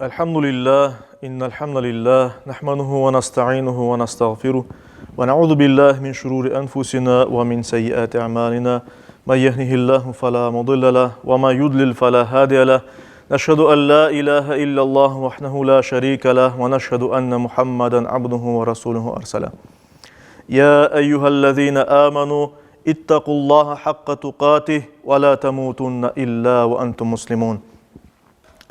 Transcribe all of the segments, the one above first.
Elhamdülillah, innelhamdülillah, nahmanuhu ve nasta'inuhu ve nastağfiruh ve na'udhu billahi min şururi enfusina ve min seyyiati a'malina. Men yehdihillahu fela mudille leh ve men yudlil fela hadiye leh. Neşhedü en la ilahe illallah vahdehu la şerike leh ve neşhedü enne Muhammeden abduhu ve resuluhu ersele. Ya eyyühellezine amenu ittakullaha hakka tukatih ve la temutunne illa ve entum muslimun.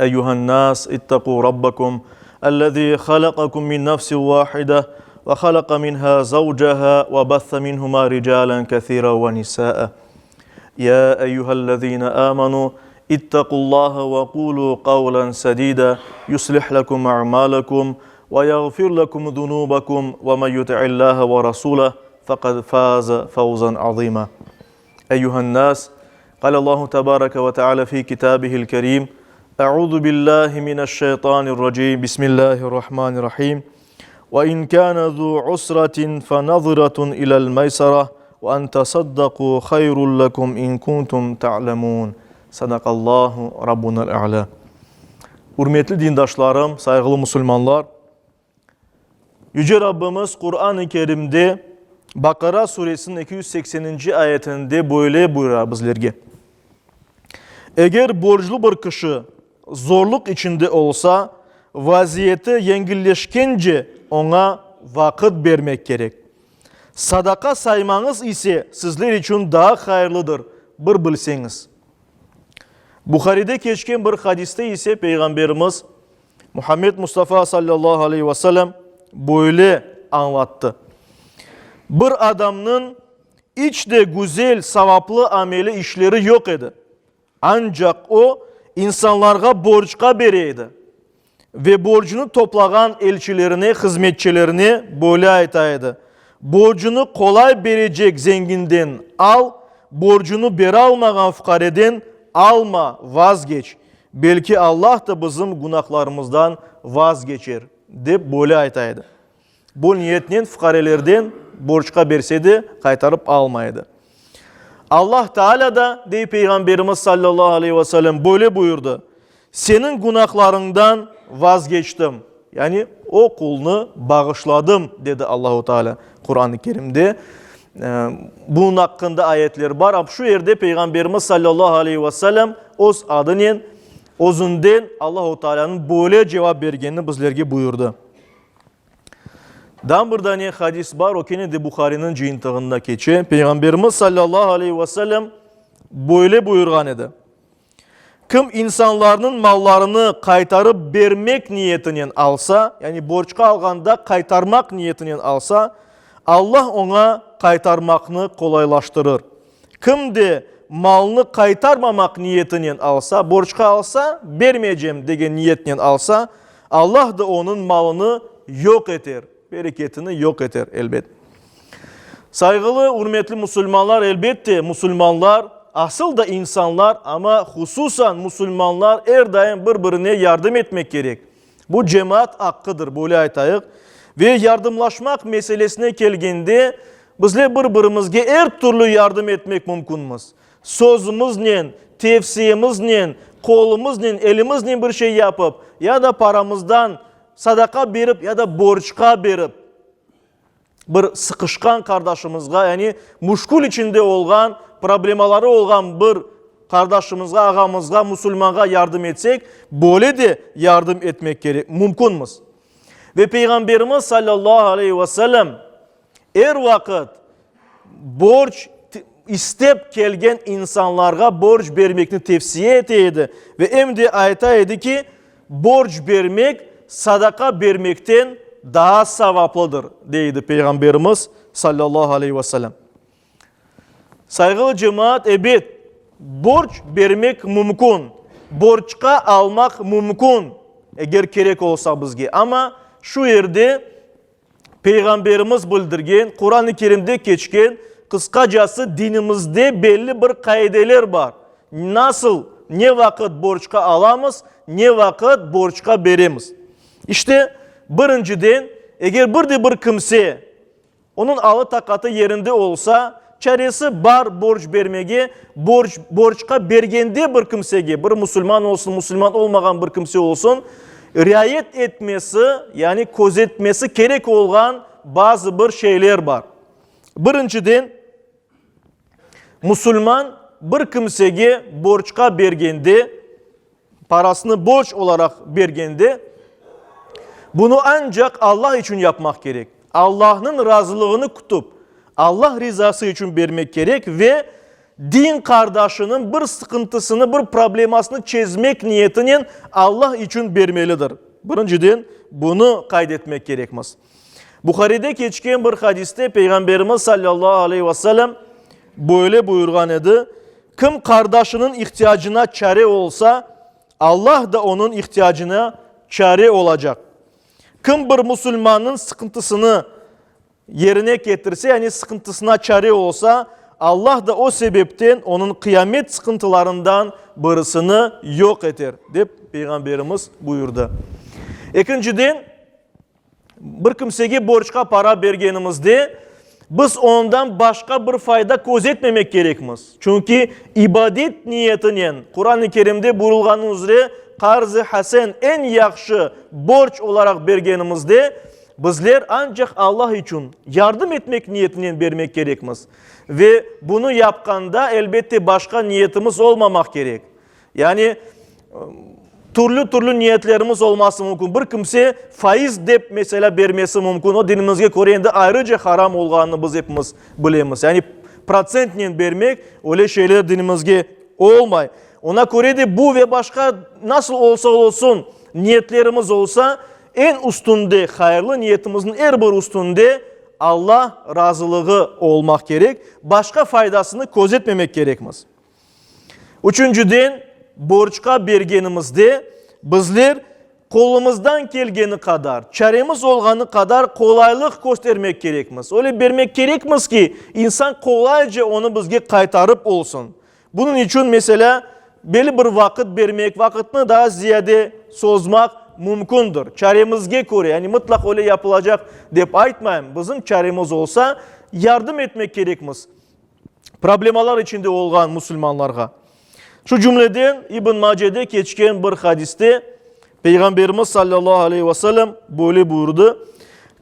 أيها الناس اتقوا ربكم الذي خلقكم من نفس واحدة وخلق منها زوجها وبث منهما رجالا كثيرا ونساء يا أيها الذين آمنوا اتقوا الله وقولوا قولا سديدا يصلح لكم أعمالكم ويغفر لكم ذنوبكم ومن يطع الله ورسوله فقد فاز فوزا عظيما أيها الناس قال الله تبارك وتعالى في كتابه الكريم أعوذ بالله من الشيطان الرجيم بسم الله الرحمن الرحيم وإن كان ذو عسرة فنظرة إلى الميسرة وأن تصدقوا خير لكم إن كنتم تعلمون صدق الله ربنا الأعلى. Hürmetli dindaşlarım, saygılı Müslümanlar, Yüce Rabbimiz Kur'an-ı Kerim'de Bakara suresinin 280. ayetinde böyle buyuruyor bizlerge. Eğer borçlu bir kişi zorluk içinde olsa, vaziyeti yengilleşkince ona vakit vermek gerek. Sadaka saymanız ise sizler için daha hayırlıdır, bir bilseniz. Bukhari'de geçen bir hadiste ise Peygamberimiz Muhammed Mustafa sallallahu aleyhi ve sellem böyle anlattı. Bir adamın içte güzel, sevaplı ameli işleri yok idi. Ancak o insanlarga borçka bereydi. Ve borcunu toplagan elçilerini, hizmetçilerini böyle aytaydı. Borcunu kolay verecek zenginden al, borcunu beri almagan fukareden alma, vazgeç. Belki Allah da bizim günahlarımızdan vazgeçer deyip böyle aytaydı. Bu niyetten fukarelerden borçka berseydi kaytarıp almaydı. Allah Teala da deyip Peygamberimiz sallallahu aleyhi ve sellem böyle buyurdu. Senin günahlarından vazgeçtim. Yani o kulunu bağışladım dedi Allahu Teala Kur'an-ı Kerim'de. Bunun hakkında ayetler var. Ama şu yerde Peygamberimiz sallallahu aleyhi ve sellem öz adının özünden Allahu Teala'nın böyle cevap vergenini bizlerge buyurdu. Dan bir tane hadis var, o kene de Bukhari'nin cihintığında geçe. Peygamberimiz sallallahu aleyhi ve sellem böyle buyurgan idi. Kim insanların mallarını kaytarıp vermek niyetinin alsa, yani borçka alganda kaytarmak niyetinin alsa, Allah ona kaytarmakını kolaylaştırır. Kim de malını kaytarmamak niyetinin alsa, borçka alsa, vermeyeceğim degen niyetinin alsa, Allah da onun malını yok eder. Bereketini yok eder elbet. Saygılı, hürmetli Müslümanlar, elbette Müslümanlar asıl da insanlar ama hususan Müslümanlar her daim birbirine yardım etmek gerek. Bu cemaat hakkıdır, böyle aytayıq. Ve yardımlaşmak meselesine gelgende bizler birbirimizge her türlü yardım etmek mümkünmüz. Sözümüzle, tevsiyemizle, kolumuzla, elimizle bir şey yapıp ya da paramızdan sadaka berip ya da borçka berip bir sıkışkan kardeşimizge, yani muşkul içinde olgan, problemaları olgan bir kardeşimizge, ağamızga, Müslümana yardım etsek, böyle de yardım etmek gerek, mümkünmüz. Ve Peygamberimiz sallallahu aleyhi ve sellem her vakit borç istep kelgen insanlarga borç vermekini tavsiye eteydi. Ve hem de aytaydı ki borç vermek sadaka vermekten daha sevaplıdır deydi Peygamberimiz sallallahu aleyhi ve sellem. Saygılı cemaat, evet, borç vermek mümkün, borçka almak mümkün eğer gerek olsa bizge. Ama şu yerde Peygamberimiz bildirgen, Kur'an-ı Kerim'de geçken kıskacası dinimizde belli bir kaideler var. Nasıl, ne vakit borçka alamız, ne vakit borçka veremiz. İşte birinciden eğer bir kimse onun alı takatı yerinde olsa çaresi bar borç vermege, borçka bergende bir kimsege, bir Müslüman olsun, Müslüman olmagan bir kimse olsun, riayet etmesi, yani gözetmesi gerek olan bazı bir şeyler var. Birinciden, Müslüman bir kimsege borçka bergende, parasını borç olarak bergende, bunu ancak Allah için yapmak gerek. Allah'ın razılığını kutup, Allah rızası için vermek gerek ve din kardeşinin bir sıkıntısını, bir problemasını çözmek niyetinin Allah için vermelidir. Birinciden bunu kaydetmek gerekmez. Bukhari'de geçen bir hadiste Peygamberimiz sallallahu aleyhi ve sellem böyle buyurgan idi. Kim kardeşinin ihtiyacına çare olsa Allah da onun ihtiyacına çare olacak. Kim bir Müslümanın sıkıntısını yerine getirse, yani sıkıntısına çare olsa Allah da o sebepten onun kıyamet sıkıntılarından birisini yok eder deyip Peygamberimiz buyurdu. İkinciden, bir kimsege borçka para bergenimizde biz ondan başka bir fayda gözetmemek gerekmez. Çünkü ibadet niyetinin Kur'an-ı Kerim'de buyurulganı üzere qarz-ı hasen en yaxşı borç olarak bergenimizde bizler ancak Allah için yardım etmek niyetinin vermek gerekmez. Ve bunu yapkanda elbette başka niyetimiz olmamak gerek. Yani türlü niyetlerimiz olması mümkün. Bir kimse faiz dep mesela vermesi mümkün. O dinimizge göre ayrıca haram olganını biz hepimiz bilemiz. Yani prosentle vermek öyle şeyler dinimizge olmay. Ona göre de bu ve başka nasıl olsa olsun niyetlerimiz olsa en üstünde, hayırlı niyetimizin her bir üstünde Allah razılığı olmak gerek. Başka faydasını gözetmemek gerekmez. Üçüncüden, borçka bergenimizde bizler kolumuzdan gelgeni kadar, çaremiz olganı kadar kolaylık göstermek gerekmez. Öyle vermek gerekmez ki insan kolayca onu bizge kaytarıp olsun. Bunun için mesela belli bir vakit vermek, vakitini daha ziyade sozmak mümkündür. Çaremizge göre, yani mutlak öyle yapılacak deyip aytmayın. Bizim çaremiz olsa yardım etmek gerekmez. Problemalar içinde olgan Müslümanlarga. Şu cümleden İbn Mace'de geçken bir hadiste Peygamberimiz sallallahu aleyhi ve sellem böyle buyurdu.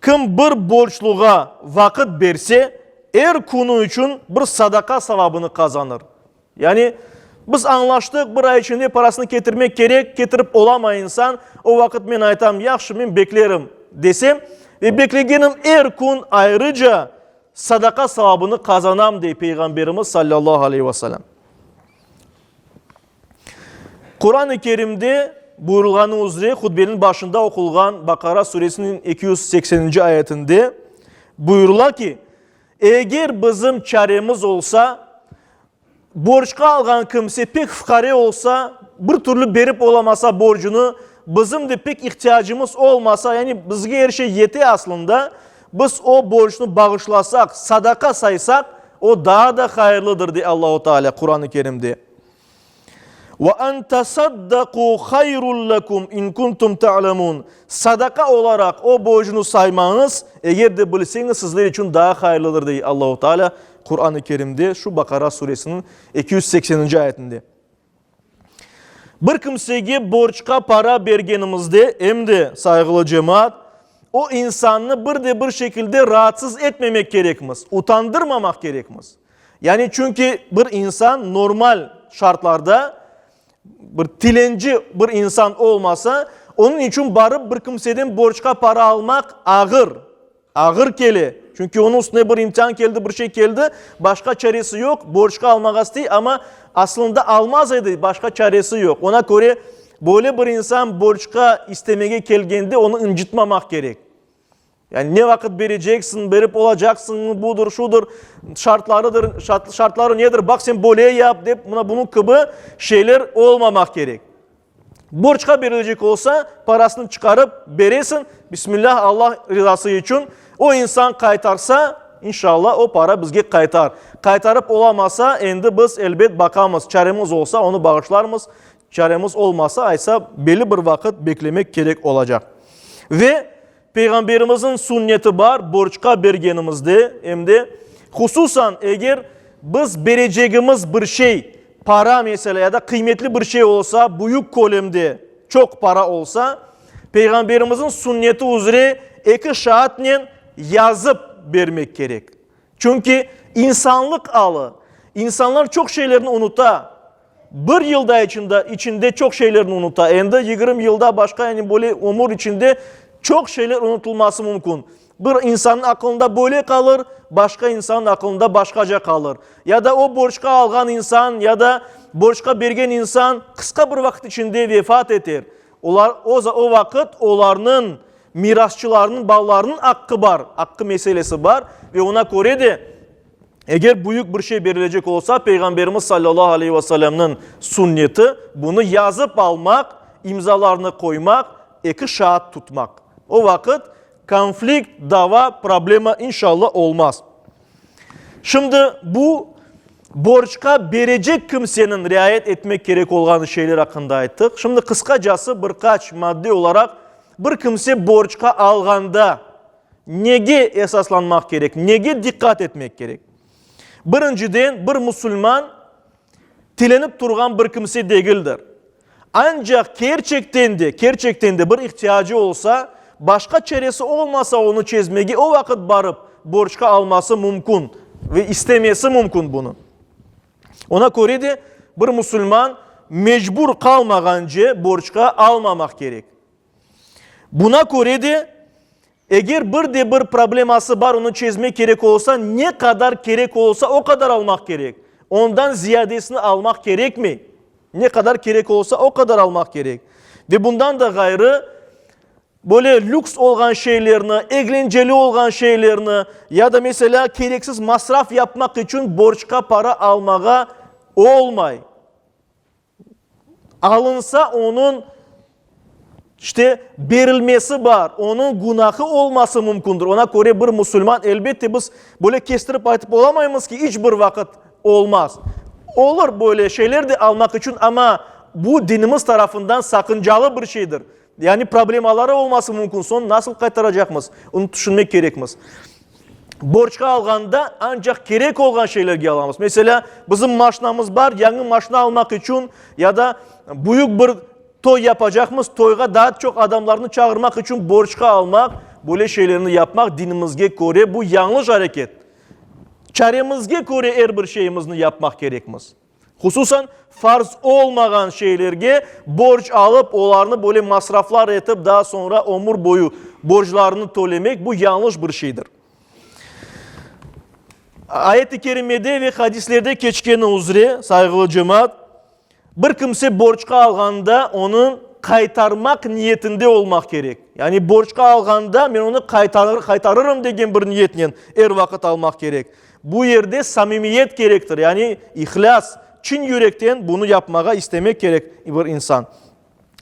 Kim bir borçluğa vakit verse her konu için bir sadaka sevabını kazanır. Yani biz anlaştık, bir ay içinde parasını getirmek gerek, getirip olama insan o vakit ben aytam yaxşı ben beklerim desem ve beklegenim her gün ayrıca sadaka sevabını kazanam diye Peygamberimiz sallallahu aleyhi ve sellem. Kur'an-ı Kerim'de buyurulganı üzere hutbenin başında okulgan Bakara suresinin 280. ayetinde buyurula ki eğer bizim çaremiz olsa borçka algan kimse pek fukare olsa bir türlü berip olamasa borcunu bizim de pek ihtiyacımız olmasa yani bizge her şey yeti aslında biz o borcunu bağışlasak sadaka saysak o daha da hayırlıdır diye Allah-u Teala Kur'an-ı Kerim'de. وَاَنْ تَصَدَّقُوا خَيْرٌ لَكُمْ اِنْ كُنْتُمْ تَعْلَمُونَ Sadaka olarak o borcunu saymanız eğer de bilseniz sizler için daha hayırlıdır diye Allah-u Teala Kur'an-ı Kerim'de şu Bakara suresinin 280. ayetinde. Bir kimsege borçka para bergenimizde hem de saygılı cemaat o insanı bir şekilde rahatsız etmemek gerekmez. Utandırmamak gerekmez. Yani çünkü bir insan normal şartlarda bir tilenci bir insan olmasa onun için barıp bir kimseden borçka para almak ağır. Ağır keli. Çünkü onun üstüne bir imtihan geldi, bir şey geldi. Başka çaresi yok. Borçka almak istiyor ama aslında almazdı. Başka çaresi yok. Ona göre böyle bir insan borçka istemeye geldiğinde onu incitmemek gerek. Yani ne vakit vereceksin, verip olacaksın, budur, şudur, şartları nedir? Bak sen böyle yap deyip bunun gibi şeyler olmamak gerek. Borçka verilecek olsa parasını çıkarıp veresin. Bismillah Allah rızası için. O insan kaytarsa inşallah o para bizge kaytar. Kaytarıp olamasa endi biz elbet bakamız. Çaremiz olsa onu bağışlarmız. Çaremiz olmasa aysa belli bir vakit beklemek gerek olacak. Ve Peygamberimizin sünneti var borçka bergenimizde hem de hususan eğer biz vereceğimiz bir şey para mesela ya da kıymetli bir şey olsa büyük kolemde çok para olsa Peygamberimizin sünneti üzere iki şahatle yazıp vermek gerek. Çünkü insanlık alı. İnsanlar çok şeylerini unuta. Bir yılda içinde çok şeylerini unuta. Ende 20 yılda başka yani böyle umur içinde çok şeyler unutulması mümkün. Bir insanın aklında böyle kalır, başka insanın aklında başkaca kalır. Ya da o borçka algan insan ya da borçka bergen insan kısa bir vakit içinde vefat eter. O vakit onların mirasçılarının, bağlarının hakkı var. Hakkı meselesi var ve ona göre de eğer büyük bir şey verilecek olsa Peygamberimiz sallallahu aleyhi ve sellem'in sünneti bunu yazıp almak, imzalarını koymak, iki şahit tutmak. O vakit konflikt, dava, problema inşallah olmaz. Şimdi bu borçka verecek kimsenin riayet etmek gerek olan şeyler hakkında ayttık. Şimdi kıskacası birkaç madde olarak bir kimse borçka alganda nege esaslanmak gerek, nege dikkat etmek gerek. Birinciden bir Müslüman tilenip durgan bir kimse değildir. Ancak gerçekten de bir ihtiyacı olsa, başka çaresi olmasa onu çözmegi o vakit barıp borçka alması mümkün ve istemesi mümkün bunu. Ona göre de bir Müslüman mecbur kalmaganca borçka almamak gerek. Buna göre de eğer bir probleması var onu çözmek gerek olsa ne kadar gerek olsa o kadar almak gerek. Ondan ziyadesini almak gerek mi? Ne kadar gerek olsa o kadar almak gerek. Ve bundan da gayrı böyle lüks olan şeylerini, eğlenceli olan şeylerini ya da mesela gereksiz masraf yapmak için borçka para almağa olmay. Alınsa onun verilmesi var. Onun günahı olması mümkündür. Ona göre bir Müslüman elbette biz böyle kestirip aytıp olamayız ki hiçbir vakit olmaz. Olur böyle şeyler de almak için ama bu dinimiz tarafından sakıncalı bir şeydir. Yani problemaları olması mümkün. Son nasıl kaytaracakmız? Onu düşünmek gerekmez. Borçka alganda ancak gerek olan şeylerge alamız. Mesela bizim maşinamız var. Yeni maşina almak için ya da büyük bir toy yapacakmız. Toyga daha çok adamlarını çağırmak için borçka almak, böyle şeylerini yapmak dinimizge göre bu yanlış hareket. Çaremizge göre her bir şeyimizni yapmak gerekmez. Hususan farz olmayan şeylerge borç alıp onlarını böyle masraflar etip daha sonra ömür boyu borçlarını tolemek bu yanlış bir şeydir. Ayet-i kerimede ve hadislerde geçkeni üzere saygılı cemaat, bir kimse borçka alganda onun kaytarmak niyetinde olmak gerek. Yani borçka alganda ben onu kaytarırım degen bir niyetle her vakit almak gerek. Bu yerde samimiyet gerektir. Yani ihlas, çin yürekten bunu yapmaya istemek gerek bir insan.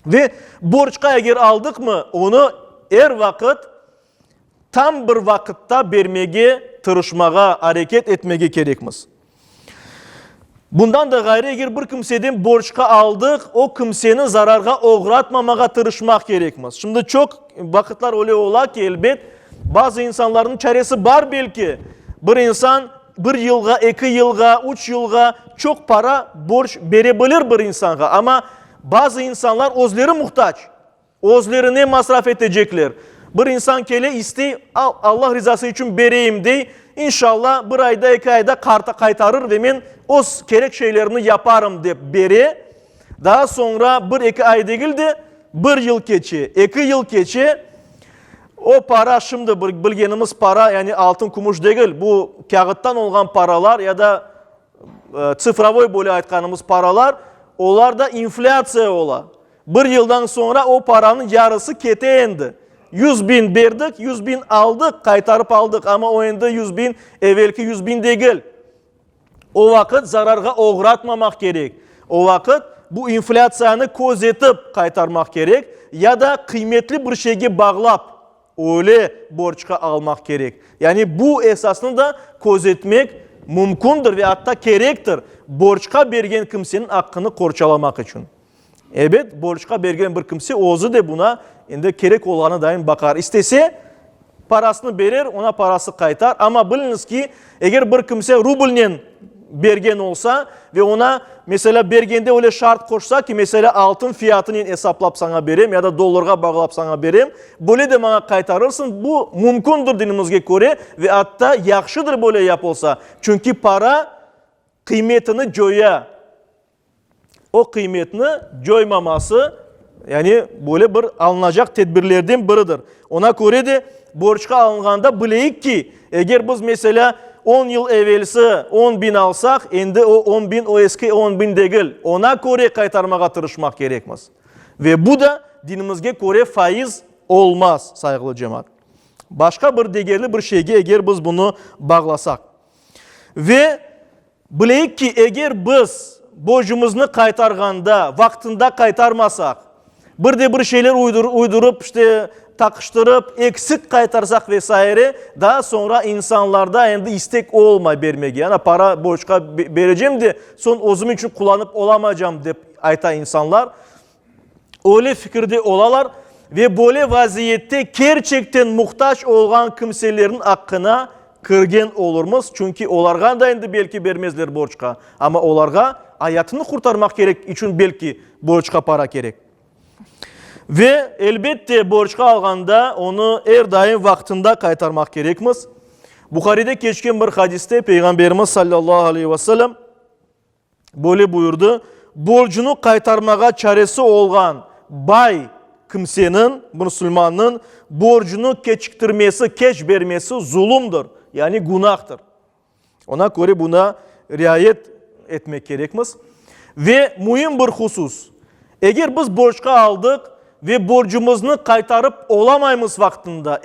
Ve borçka eğer aldık mı onu her vakit tam bir vakitte vermeye, tırışmaya, hareket etmeye gerekmez. Bundan da gayrı eğer bir kimseden borçka aldık, o kimsenin zararga uğratmamaya tırışmak gerekmez. Şimdi çok vakitler öyle ola ki elbet bazı insanların çaresi var belki. Bir insan bir yılga, 2 yılga, 3 yılga çok para borç verebilir bir insana. Ama bazı insanlar özleri muhtaç. Özlerini masraf edecekler. Bir insan kele iste Allah rızası için vereyim dey. İnşallah bir ayda 2 ayda karta kaytarır ve ben o gerek şeylerini yaparım deyip beri. Daha sonra 1-2 ay değil de 1 yıl geçi, 2 yıl geçi. O para şimdi bilgenimiz para yani altın kumuş değil. Bu kağıttan olan paralar ya da sıfıravoy böyle aytkanımız paralar. Onlar da inflasya ola. 1 yıldan sonra o paranın yarısı kete indi. 100 bin verdik, 100 bin aldık, kaytarıp aldık ama o indi 100 bin, evvelki 100 bin değil. O vakit zararga uğratmamak gerek. O vakit bu inflasyanı gözetip kaytarmak gerek ya da kıymetli bir şeyge bağlap öyle borçka almak gerek. Yani bu esasını da gözetmek mümkündür ve hatta gerektir. Borçka bergen kimsenin hakkını korçalamak için. Evet, borçka bergen bir kimse ozu da buna indi gerek olanı daim bakar. İstese parasını verir, ona parası kaytar. Ama biliniz ki eğer bir kimse rublnen bergen olsa ve ona mesela bergende öyle şart koşsa ki mesela altın fiyatını hesaplap sana berem ya da dolarga bağlap sana berem. Böyle de bana kaytarırsın. Bu mümkündür dinimizge göre ve hatta yakşıdır böyle yapılsa. Çünkü para kıymetini joya. O kıymetini joymaması yani böyle bir alınacak tedbirlerden biridir. Ona göre de borçka alınğanda bileyik ki eğer biz mesela 10 yıl evvelsi 10 bin alsak, endi o 10 bin o eski 10 bin değil. Ona göre kaytarmağa tırışmak gerekmez. Ve bu da dinimizge göre faiz olmaz saygılı cemaat. Başka bir değerli bir şeyge eğer biz bunu bağlasak. Ve bileyik ki eğer biz borcumuzu kaytarganda, vaktinde kaytarmasak, bir şeyler uydurup işte takıştırıp eksik kaytarsak vesaire daha sonra insanlarda endi istek olmay vermege. Yani para borçka vereceğim de son özüm için kullanıp olamayacağım deyip ayta insanlar. Öyle fikirde olalar ve böyle vaziyette gerçekten muhtaç olan kimselerin hakkına kırgın olurmuz. Çünkü onlarga da endi belki vermezler borçka. Ama onlarga hayatını kurtarmak gerek için belki borçka para gerek. Ve elbette borçka alganda onu her daim vaktinde kaytarmak gerekmez. Bukhari'de geçken bir hadiste Peygamberimiz sallallahu aleyhi ve sellem böyle buyurdu. Borcunu kaytarmağa çaresi olan bay kimsenin, Müslümanın borcunu keçiktirmesi, keç vermesi zulümdür. Yani günahtır. Ona göre buna riayet etmek gerekmez. Ve mühim bir husus. Eğer biz borçka aldık ve borcumuzu kaytarıp olamayımız vaktinde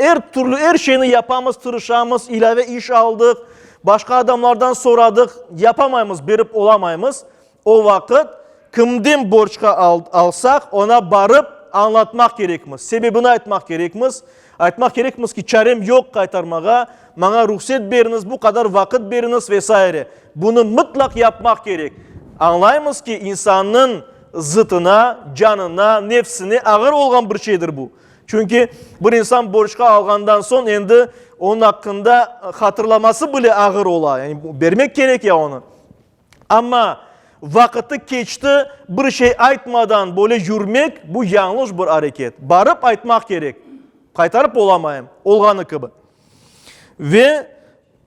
her şeyini yapamız, tırışamız, ilave iş aldık, başka adamlardan soradık, yapamayımız, verip olamayımız. O vakit kimden borçka alsak ona barıp anlatmak gerekmez. Sebebini aytmak gerekmez. Aytmak gerekmez ki çarem yok kaytarmağa, bana ruhsat veriniz, bu kadar vakit veriniz vesaire. Bunu mutlak yapmak gerek. Anlayımız ki insanın zıtına, canına, nefsine ağır olan bir şeydir bu. Çünkü bir insan borçka algandan son endi onun hakkında hatırlaması bile ağır ola. Yani vermek gerek ya onu. Ama vakiti geçti bir şey aytmadan böyle yürümek bu yanlış bir hareket. Barıp aytmak gerek. Kaytarıp olamayım. Olganı gibi. Ve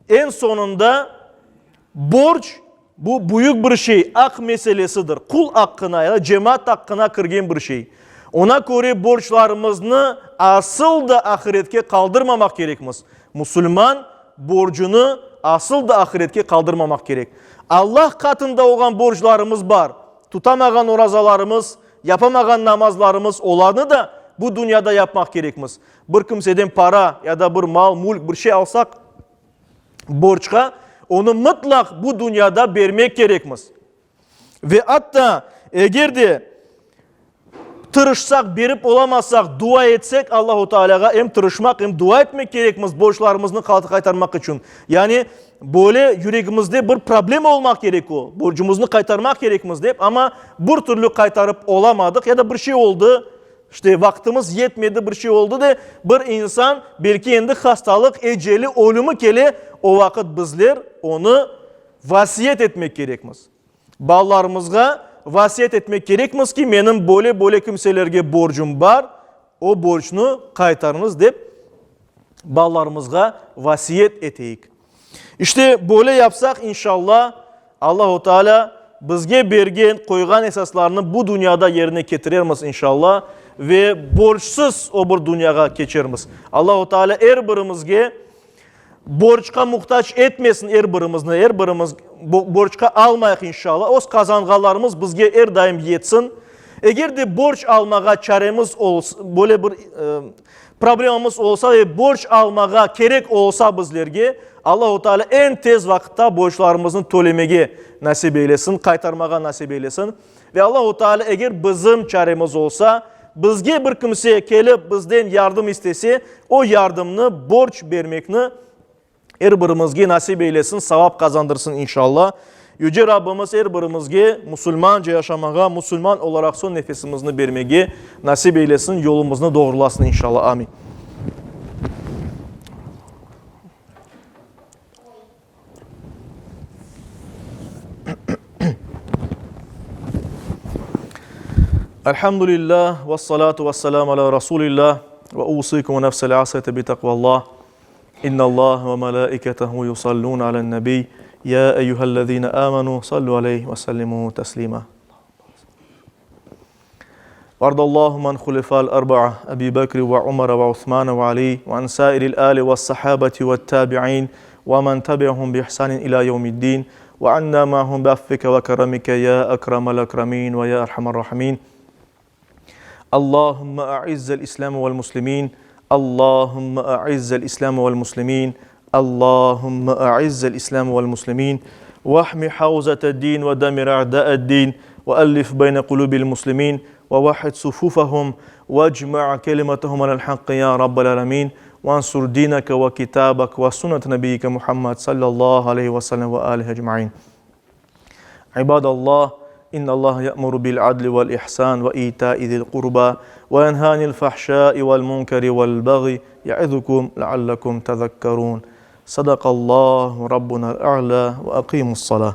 en sonunda borç bu büyük bir şey, hak meselesidir. Kul hakkına ya da cemaat hakkına kırgın bir şey. Ona göre borçlarımızı asıl da ahiretke kaldırmamak gerekmez. Müslüman borcunu asıl da ahiretke kaldırmamak gerek. Allah katında olan borçlarımız var. Tutamagan orazalarımız, yapamagan namazlarımız olanı da bu dünyada yapmak gerekmez. Bir kimseden para ya da bir mal, mülk bir şey alsak borçka onu mutlak bu dünyada vermek gerekmez. Ve hatta eğer de tırışsak, verip olamazsak, dua etsek Allah-u Teala'ya hem tırışmak hem dua etmek gerekmez borçlarımızı kaytarmak için. Yani böyle yüreğimizde bir problem olmak gerekiyor. Borcumuzu kaytarmak gerekmez deyip ama bir türlü kaytarıp olamadık ya da bir şey oldu. İşte vaktimiz yetmedi bir şey oldu da bir insan belki endi hastalık, eceli, ölümü kele o vakit bizler onu vasiyet etmek gerekmez. Ballarımızga vasiyet etmek gerekmez ki benim böyle kimselerge borcum var, o borçunu kaytarınız deyip ballarımızga vasiyet eteyik. İşte böyle yapsak inşallah Allah-u Teala bizge bergen koygan esaslarını bu dünyada yerine getirermiz inşallah ve borçsuz o bir dünyaya geçermiz. Allah-u Teala her birimizge borçka muhtaç etmesin her birimiz borçka almayaq inşallah. O kazanğalarımız bizge her daim yetsin. Eğer de borç almağa çaremiz olsa, böyle bir problemimiz olsa ve borç almağa gerek olsa bizlerge Allah-u Teala en tez vakitte borçlarımızın tölemege nasip eylesin, kaytarmağa nasip eylesin. Ve Allah-u Teala eğer bizim çaremiz olsa, bizge bir kimse kelip bizden yardım istese, o yardımını, borç vermekini her birimizge nasip eylesin, savap kazandırsın inşallah. Yüce Rabbimiz her birimizge Müslümanca yaşamağa, Müslüman olarak son nefesimizni vermege nasip eylesin, yolumuzni doğrulasın inşallah. Amin. Elhamdülillah ve salatu ve selamu ala Resulillah ve usikum ve nefsel asete bi takvallah. İnna Allah ve melaiketehu yusallun alen nebi. Ya eyyühellezine amenu sallu aleyhi ve sellimu teslima. وارض اللهم عن خلفاء الأربعة أبي بكر وعمر وعثمان وعلي وعن سائر الآل والصحابة والتابعين ومن تبعهم بإحسان إلى يوم الدين وعنا معهم بعفوك وكرمك يا أكرم الأكرمين ويا أرحم الراحمين. اللهم أعز الإسلام والمسلمين. اللهم أعز الإسلام والمسلمين. اللهم أعز الإسلام والمسلمين واحمي حوزة الدين ودمر أعداء الدين وألف بين قلوب المسلمين ووحد صفوفهم واجمع كلمتهم على الحق يا رب العالمين وانصر دينك وكتابك وسنة نبيك محمد صلى الله عليه وسلم وآله أجمعين. عباد الله إن الله يأمر بالعدل والإحسان وإيتاء ذي القربى وينهى عن الفحشاء والمنكر والبغي يعظكم لعلكم تذكرون. صدق الله ربنا الأعلى وأقيموا الصلاة.